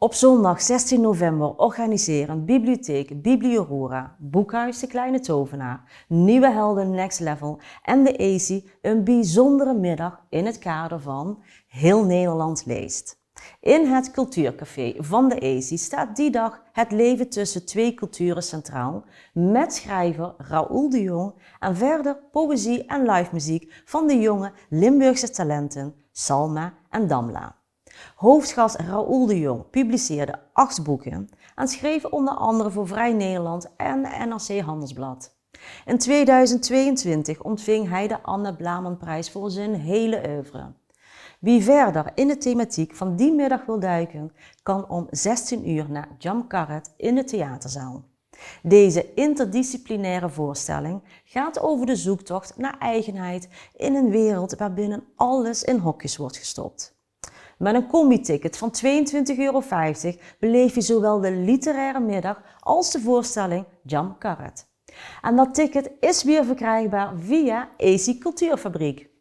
Op zondag 16 november organiseren Bibliotheek Bibliorora, Boekhuis De Kleine Tovenaar, Nieuwe Helden Next Level en de ESI een bijzondere middag in het kader van Heel Nederland leest. In het cultuurcafé van de ESI staat die dag het leven tussen twee culturen centraal met schrijver Raoul de Jong en verder poëzie en live muziek van de jonge Limburgse talenten Salma en Damla. Hoofdgast Raoul de Jong publiceerde 8 boeken en schreef onder andere voor Vrij Nederland en NRC Handelsblad. In 2022 ontving hij de Anne Blamanprijs voor zijn hele oeuvre. Wie verder in de thematiek van die middag wil duiken, kan om 16 uur naar Jam Karet in de theaterzaal. Deze interdisciplinaire voorstelling gaat over de zoektocht naar eigenheid in een wereld waarbinnen alles in hokjes wordt gestopt. Met een combi-ticket van €22,50 beleef je zowel de literaire middag als de voorstelling Jam Karet. En dat ticket is weer verkrijgbaar via ESI Cultuurfabriek.